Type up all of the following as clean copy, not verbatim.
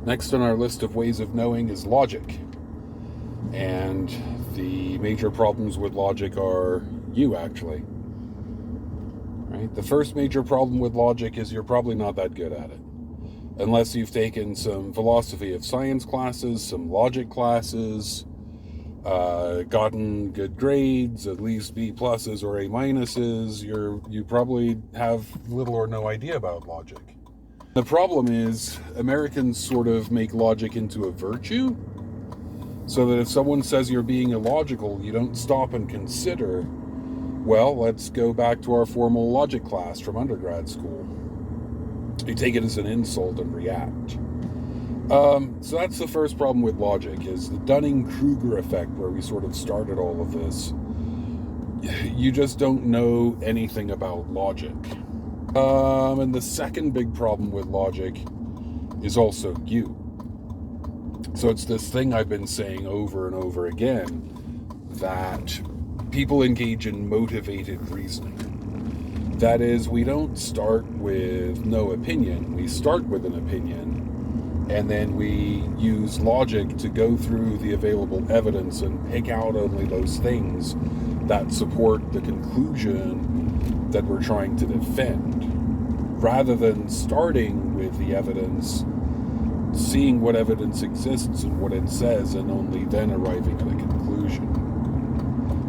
Next on our list of ways of knowing is logic. And the major problems with logic are you, actually. Right? The first major problem with logic is you're probably not that good at it. Unless you've taken some philosophy of science classes, some logic classes, gotten good grades, at least B pluses or A minuses, you probably have little or no idea about logic. The problem is Americans sort of make logic into a virtue, so that if someone says you're being illogical, you don't stop and consider, well, let's go back to our formal logic class from undergrad school. You take it as an insult and react. So that's the first problem with logic, is the Dunning-Kruger effect, where we sort of started all of this. You just don't know anything about logic. And the second big problem with logic is also you. So it's this thing I've been saying over and over again, that people engage in motivated reasoning. That is, we don't start with no opinion. We start with an opinion, and then we use logic to go through the available evidence and pick out only those things that support the conclusion that we're trying to defend, rather than starting with the evidence, seeing what evidence exists and what it says, and only then arriving at a conclusion.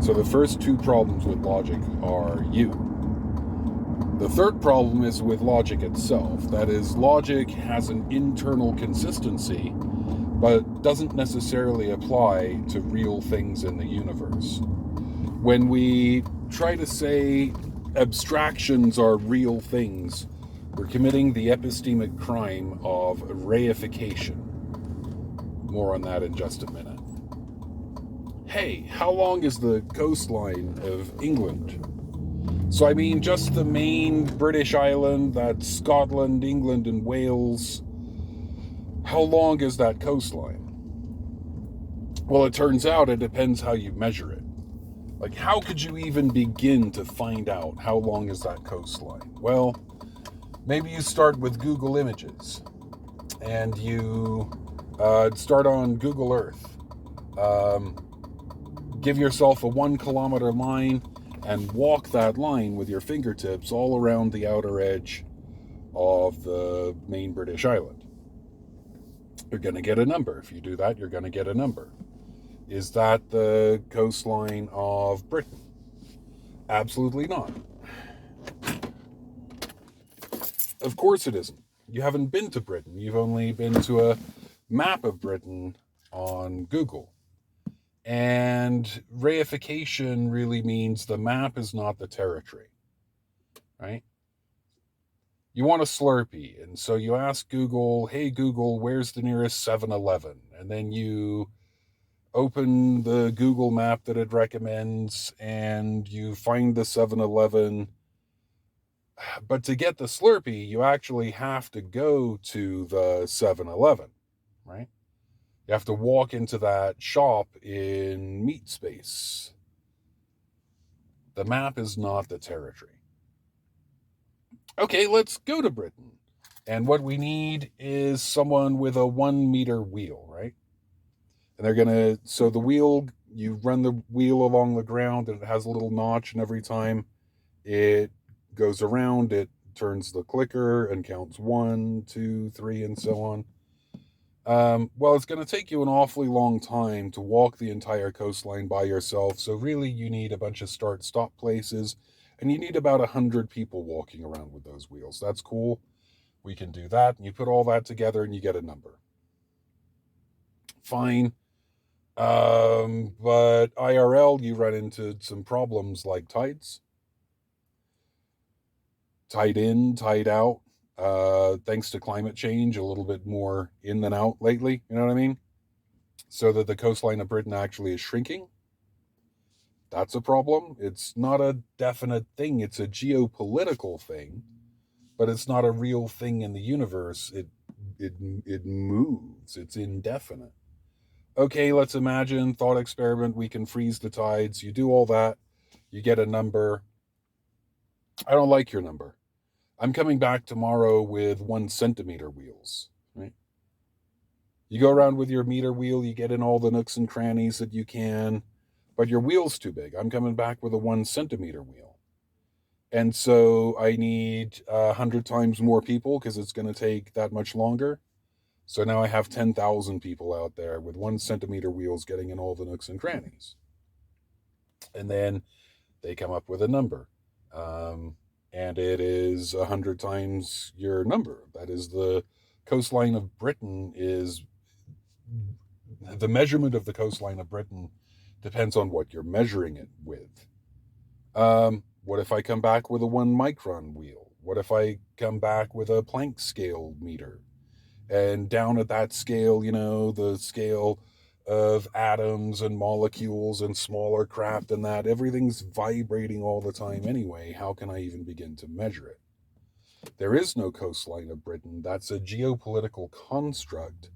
So the first two problems with logic are you. The third problem is with logic itself. That is, logic has an internal consistency, but doesn't necessarily apply to real things in the universe. When we try to say abstractions are real things, we're committing the epistemic crime of reification. More on that in just a minute. Hey, how long is the coastline of England? So I mean just the main British island, that's Scotland, England, and Wales. How long is that coastline? Well, it turns out it depends how you measure it. Like, how could you even begin to find out how long is that coastline? Well, maybe you start with Google Images, and you start on Google Earth. Give yourself a 1 kilometer line and walk that line with your fingertips all around the outer edge of the main British island. You're going to get a number. If you do that, you're going to get a number. Is that the coastline of Britain? Absolutely not. Of course it isn't. You haven't been to Britain. You've only been to a map of Britain on Google. And reification really means the map is not the territory, right? You want a Slurpee, and so you ask Google, hey Google, where's the nearest 7-Eleven? And then you open the Google map that it recommends, and you find the 7-Eleven. But to get the Slurpee, you actually have to go to the 7-Eleven, right? You have to walk into that shop in meat space. The map is not the territory. Okay, let's go to Britain. And what we need is someone with a 1 meter wheel, right? And they're going to, so the wheel, you run the wheel along the ground, and it has a little notch, and every time it goes around, it turns the clicker and counts 1, 2, 3, and so on. Well, it's going to take you an awfully long time to walk the entire coastline by yourself, so really you need a bunch of start-stop places, and you need about 100 people walking around with those wheels. That's cool. We can do that, and you put all that together, and you get a number. Fine. But IRL, you run into some problems like tides. Tide in, tide out. Thanks to climate change, a little bit more in than out lately, you know what I mean? So that the coastline of Britain actually is shrinking. That's a problem. It's not a definite thing. It's a geopolitical thing, but it's not a real thing in the universe. It moves. It's indefinite. Okay, let's imagine, thought experiment, we can freeze the tides. You do all that. You get a number. I don't like your number. I'm coming back tomorrow with 1 centimeter wheels, right? You go around with your meter wheel, you get in all the nooks and crannies that you can, but your wheel's too big. I'm coming back with a 1 centimeter wheel. And so I need 100 times more people because it's going to take that much longer. So now I have 10,000 people out there with 1 centimeter wheels getting in all the nooks and crannies. And then they come up with a number. And it is 100 times your number. That is the coastline of Britain is the measurement of the coastline of Britain depends on what you're measuring it with. What if I come back with a 1 micron wheel? What if I come back with a Planck scale meter? And down at that scale, the scale of atoms and molecules and smaller crap than that, everything's vibrating all the time anyway. How can I even begin to measure it? There is no coastline of Britain. That's a geopolitical construct.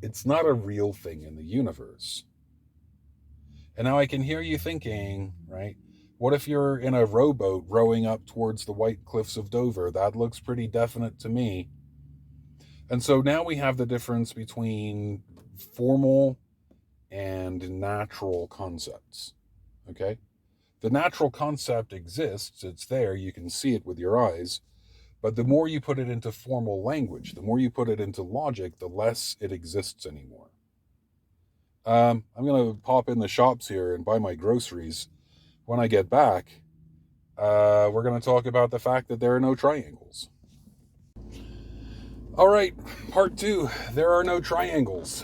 It's not a real thing in the universe. And now I can hear you thinking, right? What if you're in a rowboat rowing up towards the white cliffs of Dover? That looks pretty definite to me. And so now we have the difference between formal and natural concepts, okay? The natural concept exists, it's there, you can see it with your eyes, but the more you put it into formal language, the more you put it into logic, the less it exists anymore. I'm going to pop in the shops here and buy my groceries. When I get back, we're going to talk about the fact that there are no triangles. All right, part 2. There are no triangles.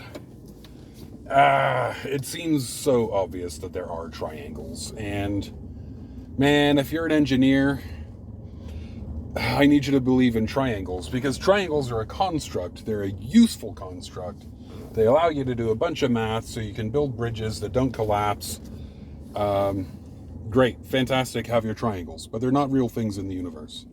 It seems so obvious that there are triangles. And man, if you're an engineer, I need you to believe in triangles, because triangles are a construct. They're a useful construct. They allow you to do a bunch of math so you can build bridges that don't collapse. Great, fantastic, have your triangles, but they're not real things in the universe.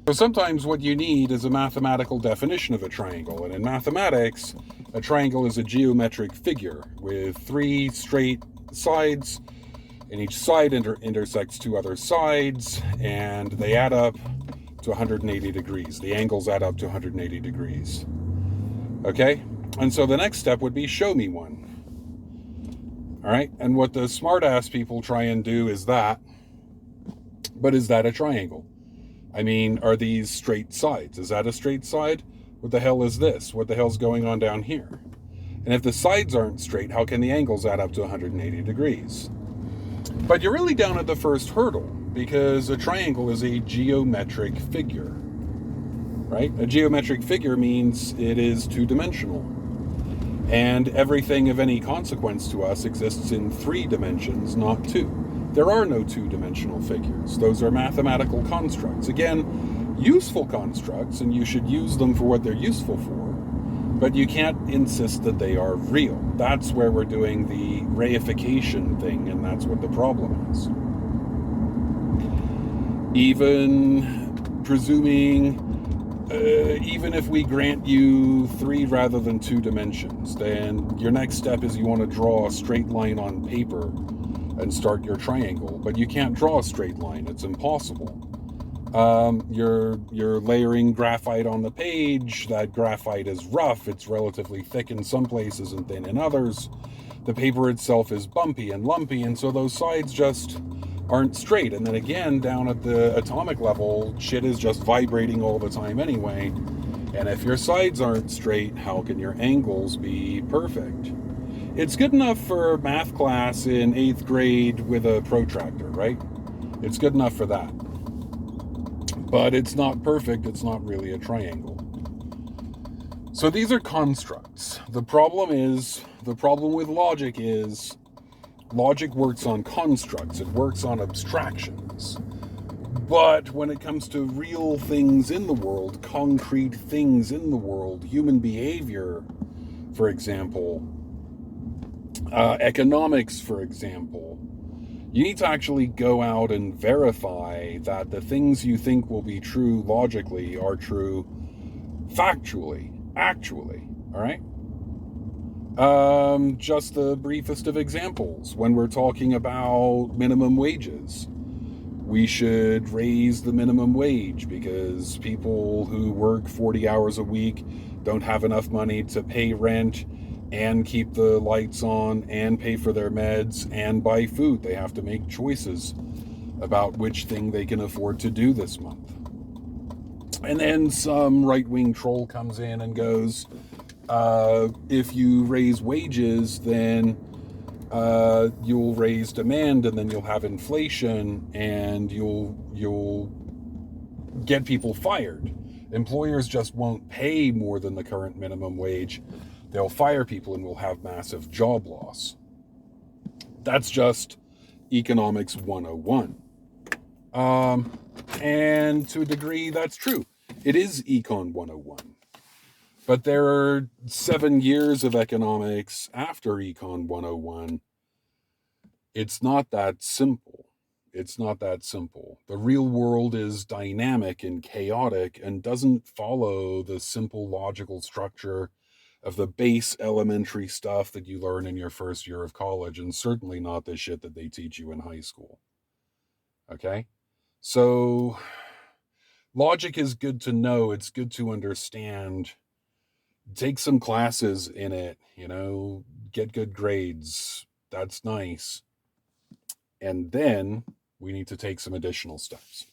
So sometimes what you need is a mathematical definition of a triangle, and in mathematics, a triangle is a geometric figure with 3 straight sides, and each side intersects 2 other sides, and they add up to 180 degrees. The angles add up to 180 degrees. Okay? And so the next step would be show me one. All right? And what the smart-ass people try and do is that. But is that a triangle? I mean, are these straight sides? Is that a straight side? What the hell is this? What the hell's going on down here? And if the sides aren't straight, how can the angles add up to 180 degrees? But you're really down at the first hurdle, because a triangle is a geometric figure, right? A geometric figure means it is 2-dimensional. And everything of any consequence to us exists in 3 dimensions, not 2. There are no 2-dimensional figures. Those are mathematical constructs. Again, useful constructs, and you should use them for what they're useful for, but you can't insist that they are real. That's where we're doing the reification thing, and that's what the problem is. Even presuming, even if we grant you 3 rather than 2 dimensions, then your next step is you want to draw a straight line on paper and start your triangle, but you can't draw a straight line. It's impossible. You're layering graphite on the page. That graphite is rough. It's relatively thick in some places and thin in others. The paper itself is bumpy and lumpy, and so those sides just aren't straight. And then again, down at the atomic level, shit is just vibrating all the time anyway. And if your sides aren't straight, how can your angles be perfect? It's good enough for math class in 8th grade with a protractor, right? It's good enough for that. But it's not perfect. It's not really a triangle. So these are constructs. The problem with logic is logic works on constructs. It works on abstractions. But when it comes to real things in the world, concrete things in the world, human behavior, for example, economics, for example, you need to actually go out and verify that the things you think will be true logically are true factually, actually, all right? Just the briefest of examples. When we're talking about minimum wages, we should raise the minimum wage because people who work 40 hours a week don't have enough money to pay rent and keep the lights on and pay for their meds and buy food. They have to make choices about which thing they can afford to do this month. And then some right-wing troll comes in and goes, if you raise wages, then you'll raise demand, and then you'll have inflation, and you'll get people fired. Employers just won't pay more than the current minimum wage. They'll fire people, and we'll have massive job loss. That's just economics 101. And to a degree, that's true. It is Econ 101. But there are 7 years of economics after Econ 101. It's not that simple. It's not that simple. The real world is dynamic and chaotic and doesn't follow the simple logical structure of the base elementary stuff that you learn in your first year of college, and certainly not the shit that they teach you in high school. Okay? So, logic is good to know. It's good to understand. Take some classes in it, get good grades. That's nice. And then we need to take some additional steps.